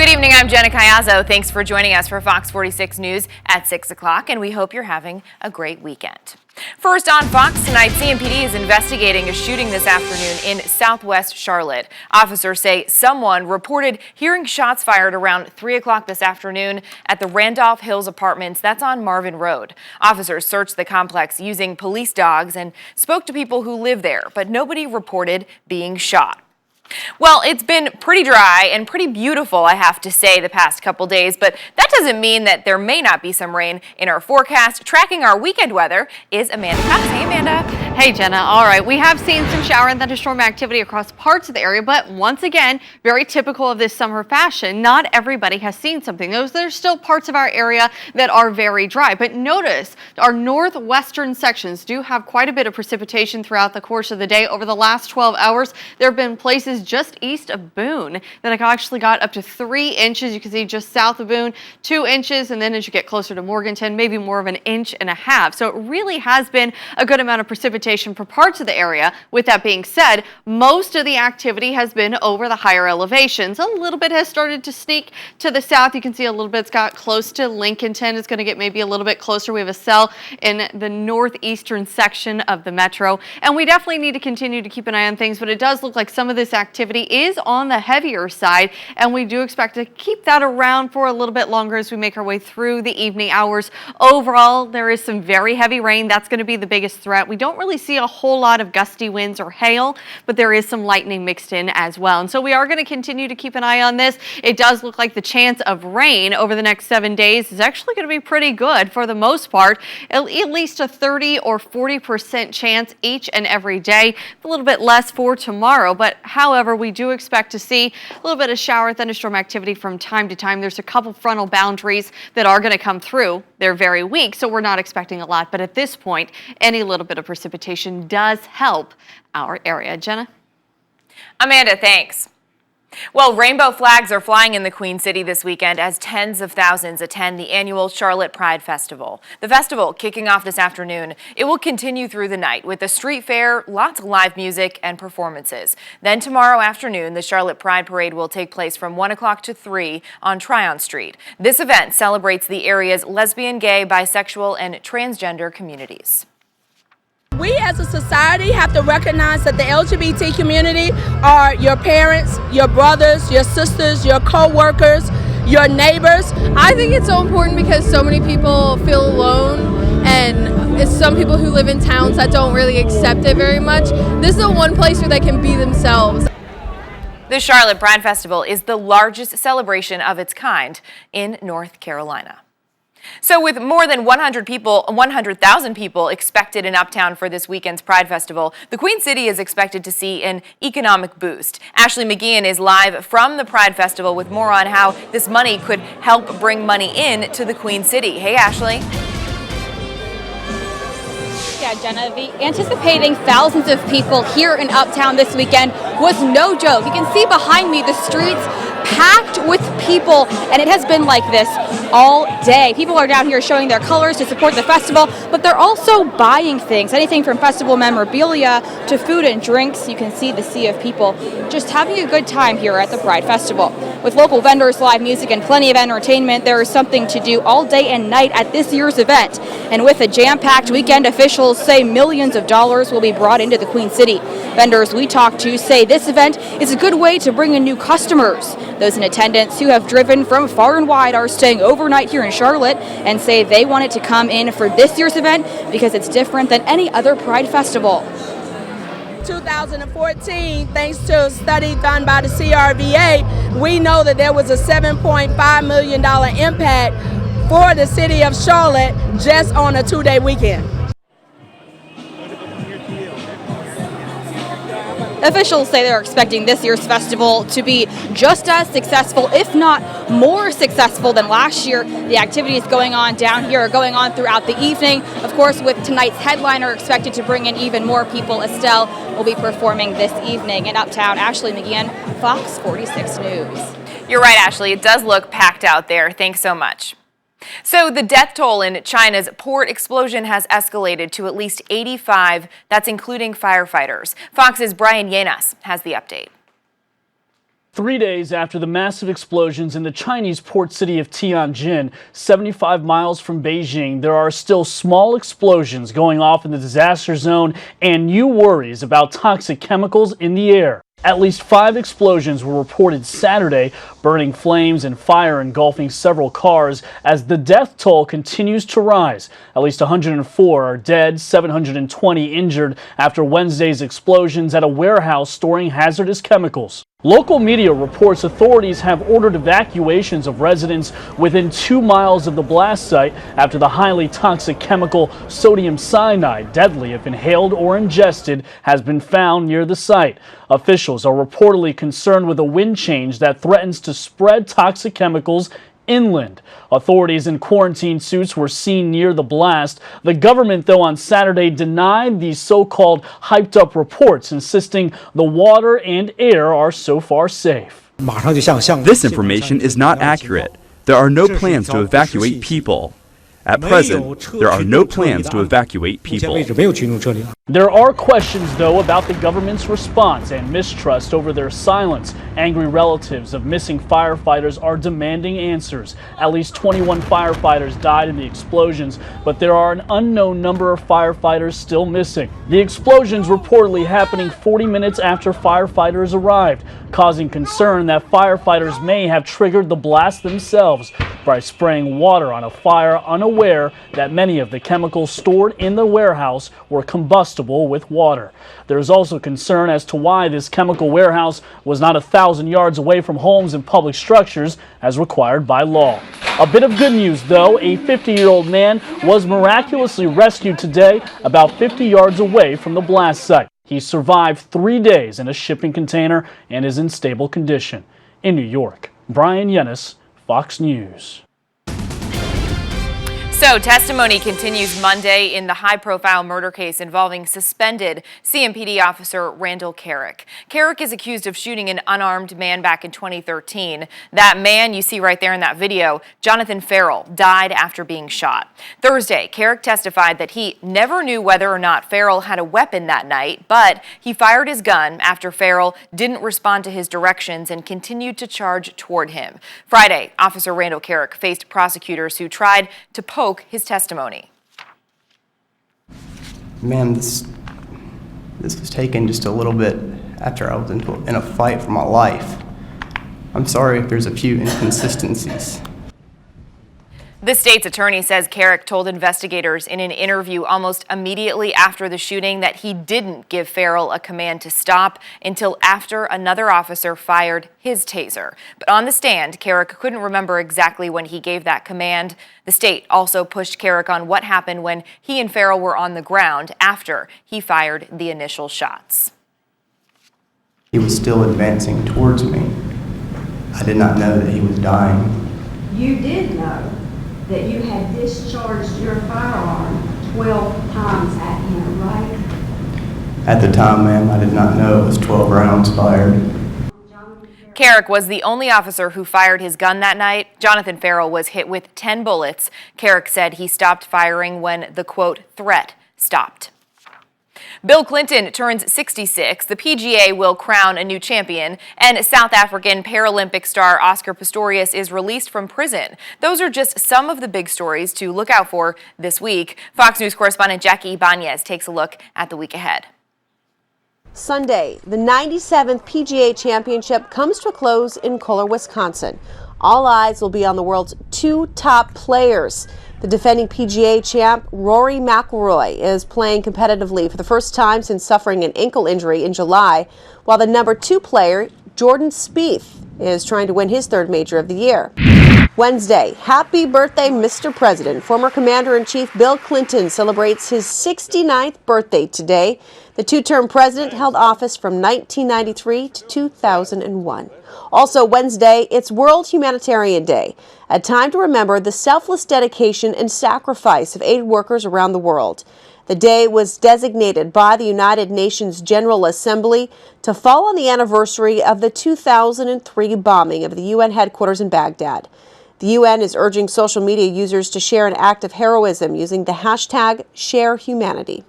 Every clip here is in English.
Good evening, I'm Jenna Cayazzo. Thanks for joining us for Fox 46 News at 6 o'clock, and we hope you're having a great weekend. First on Fox tonight, CMPD is investigating a shooting this afternoon in southwest Charlotte. Officers say someone reported hearing shots fired around 3 o'clock this afternoon at the Randolph Hills Apartments. That's on Marvin Road. Officers searched the complex using police dogs and spoke to people who live there, but nobody reported being shot. Well, it's been pretty dry and pretty beautiful, I have to say, the past couple days, but that doesn't mean that there may not be some rain in our forecast. Tracking our weekend weather is Amanda Cox. Hey, Amanda. Hey, Jenna. All right, we have seen some shower and thunderstorm activity across parts of the area, but once again, very typical of this summer fashion, not everybody has seen something. There's still parts of our area that are very dry, but notice our northwestern sections do have quite a bit of precipitation throughout the course of the day. Over the last 12 hours, there have been places just east of Boone that actually got up to 3 inches. You can see just south of Boone, 2 inches, and then as you get closer to Morganton, maybe more of an inch and a half. So it really has been a good amount of precipitation for parts of the area. With that being said, most of the activity has been over the higher elevations. A little bit has started to sneak to the south. You can see a little bit's got close to Lincolnton. It's going to get maybe a little bit closer. We have a cell in the northeastern section of the metro, and we definitely need to continue to keep an eye on things, but it does look like some of this activity is on the heavier side, and we do expect to keep that around for a little bit longer as we make our way through the evening hours. Overall, there is some very heavy rain. That's going to be the biggest threat. We don't really see a whole lot of gusty winds or hail, but there is some lightning mixed in as well. And so we are going to continue to keep an eye on this. It does look like the chance of rain over the next 7 days is actually going to be pretty good for the most part. At least a 30 or 40% chance each and every day. A little bit less for tomorrow, but however, we do expect to see a little bit of shower thunderstorm activity from time to time. There's a couple frontal boundaries that are going to come through. They're very weak, so we're not expecting a lot. But at this point, any little bit of precipitation does help our area. Jenna? Amanda, thanks. Well, rainbow flags are flying in the Queen City this weekend as tens of thousands attend the annual Charlotte Pride Festival. The festival kicking off this afternoon. It will continue through the night with a street fair, lots of live music and performances. Then tomorrow afternoon, the Charlotte Pride Parade will take place from 1 o'clock to 3 on Tryon Street. This event celebrates the area's lesbian, gay, bisexual, and transgender communities. We as a society have to recognize that the LGBT community are your parents, your brothers, your sisters, your co-workers, your neighbors. I think it's so important because so many people feel alone, and it's some people who live in towns that don't really accept it very much. This is the one place where they can be themselves. The Charlotte Pride Festival is the largest celebration of its kind in North Carolina. So with more than 100,000 people expected in Uptown for this weekend's Pride Festival, the Queen City is expected to see an economic boost. Ashley McGeehan is live from the Pride Festival with more on how this money could help bring money in to the Queen City. Hey, Ashley. Yeah, Jenna, the anticipating thousands of people here in Uptown this weekend was no joke. You can see behind me the streets packed with people, and it has been like this all day. People are down here showing their colors to support the festival, but they're also buying things, anything from festival memorabilia to food and drinks. You can see the sea of people just having a good time here at the Pride Festival. With local vendors, live music, and plenty of entertainment, there is something to do all day and night at this year's event. And with a jam-packed weekend, officials say millions of dollars will be brought into the Queen City. Vendors we talked to say this event is a good way to bring in new customers. Those in attendance who have driven from far and wide are staying overnight here in Charlotte and say they wanted to come in for this year's event because it's different than any other Pride Festival. 2014, thanks to a study done by the CRVA, we know that there was a $7.5 million impact for the city of Charlotte just on a 2-day weekend. Officials say they're expecting this year's festival to be just as successful, if not more successful than last year. The activities going on down here are going on throughout the evening. Of course, with tonight's headliner expected to bring in even more people, Estelle will be performing this evening in Uptown. Ashley McGeehan, Fox 46 News. You're right, Ashley. It does look packed out there. Thanks so much. So the death toll in China's port explosion has escalated to at least 85. That's including firefighters. Fox's Brian Yanas has the update. 3 days after the massive explosions in the Chinese port city of Tianjin, 75 miles from Beijing, there are still small explosions going off in the disaster zone and new worries about toxic chemicals in the air. At least 5 explosions were reported Saturday, burning flames and fire engulfing several cars as the death toll continues to rise. At least 104 are dead, 720 injured after Wednesday's explosions at a warehouse storing hazardous chemicals. Local media reports authorities have ordered evacuations of residents within 2 miles of the blast site after the highly toxic chemical sodium cyanide, deadly if inhaled or ingested, has been found near the site. Officials are reportedly concerned with a wind change that threatens to spread toxic chemicals inland. Authorities in quarantine suits were seen near the blast. The government, though, on Saturday denied these so-called hyped-up reports, insisting the water and air are so far safe. This information is not accurate. There are no plans to evacuate people. At present, there are no plans to evacuate people. There are questions, though, about the government's response and mistrust over their silence. Angry relatives of missing firefighters are demanding answers. At least 21 firefighters died in the explosions, but there are an unknown number of firefighters still missing. The explosions reportedly happening 40 minutes after firefighters arrived, causing concern that firefighters may have triggered the blast themselves by spraying water on a fire, unaware that many of the chemicals stored in the warehouse were combustible with water. There is also concern as to why this chemical warehouse was not 1,000 yards away from homes and public structures as required by law. A bit of good news, though. A 50-year-old man was miraculously rescued today about 50 yards away from the blast site. He survived 3 days in a shipping container and is in stable condition. In New York, Brian Yennis, Fox News. So, testimony continues Monday in the high-profile murder case involving suspended CMPD officer Randall Carrick. Carrick is accused of shooting an unarmed man back in 2013. That man you see right there in that video, Jonathan Farrell, died after being shot. Thursday, Carrick testified that he never knew whether or not Farrell had a weapon that night, but he fired his gun after Farrell didn't respond to his directions and continued to charge toward him. Friday, Officer Randall Carrick faced prosecutors who tried to poke his testimony. Man, this was taken just a little bit after I was in a fight for my life. I'm sorry if there's a few inconsistencies. The state's attorney says Carrick told investigators in an interview almost immediately after the shooting that he didn't give Farrell a command to stop until after another officer fired his taser. But on the stand, Carrick couldn't remember exactly when he gave that command. The state also pushed Carrick on what happened when he and Farrell were on the ground after he fired the initial shots. He was still advancing towards me. I did not know that he was dying. You did know that you had discharged your firearm 12 times at him, right? At the time, ma'am, I did not know it was 12 rounds fired. Carrick was the only officer who fired his gun that night. Jonathan Farrell was hit with 10 bullets. Carrick said he stopped firing when the, quote, threat stopped. Bill Clinton turns 66. The PGA will crown a new champion, and South African Paralympic star Oscar Pistorius is released from prison. Those are just some of the big stories to look out for this week. Fox News correspondent Jackie Ibanez takes a look at the week ahead. Sunday, the 97th PGA Championship comes to a close in Kohler, Wisconsin. All eyes will be on the world's 2 top players. The defending PGA champ, Rory McIlroy, is playing competitively for the first time since suffering an ankle injury in July, while the number 2 player, Jordan Spieth, is trying to win his 3rd major of the year. Wednesday, happy birthday, Mr. President. Former Commander-in-Chief Bill Clinton celebrates his 69th birthday today. The 2-term president held office from 1993 to 2001. Also Wednesday, it's World Humanitarian Day, a time to remember the selfless dedication and sacrifice of aid workers around the world. The day was designated by the United Nations General Assembly to fall on the anniversary of the 2003 bombing of the UN headquarters in Baghdad. The UN is urging social media users to share an act of heroism using the hashtag #ShareHumanity.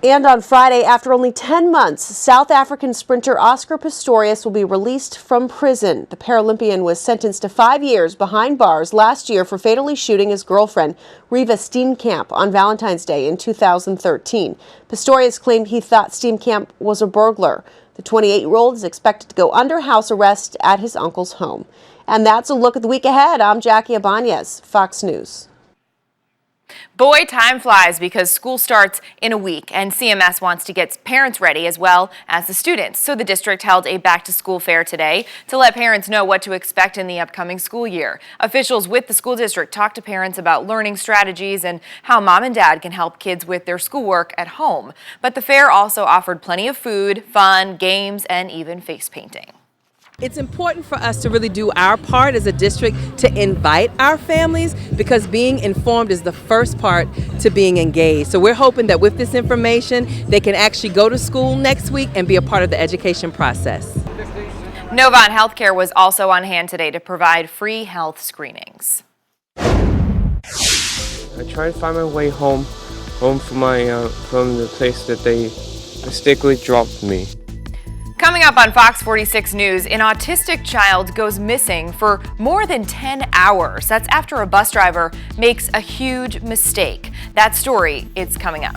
And on Friday, after only 10 months, South African sprinter Oscar Pistorius will be released from prison. The Paralympian was sentenced to 5 years behind bars last year for fatally shooting his girlfriend, Riva Steenkamp, on Valentine's Day in 2013. Pistorius claimed he thought Steenkamp was a burglar. The 28-year-old is expected to go under house arrest at his uncle's home. And that's a look at the week ahead. I'm Jackie Ibanez, Fox News. Boy, time flies because school starts in a week, and CMS wants to get parents ready as well as the students. So the district held a back-to-school fair today to let parents know what to expect in the upcoming school year. Officials with the school district talked to parents about learning strategies and how mom and dad can help kids with their schoolwork at home. But the fair also offered plenty of food, fun, games, and even face painting. It's important for us to really do our part as a district to invite our families, because being informed is the first part to being engaged. So we're hoping that with this information, they can actually go to school next week and be a part of the education process. Novant Healthcare was also on hand today to provide free health screenings. I try to find my way home from the place that they mistakenly dropped me. Coming up on Fox 46 News, an autistic child goes missing for more than 10 hours. That's after a bus driver makes a huge mistake. That story is coming up.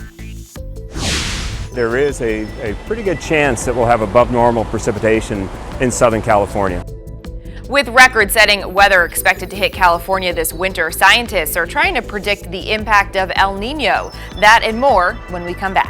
There is a pretty good chance that we'll have above normal precipitation in Southern California. With record-setting weather expected to hit California this winter, scientists are trying to predict the impact of El Nino. That and more when we come back.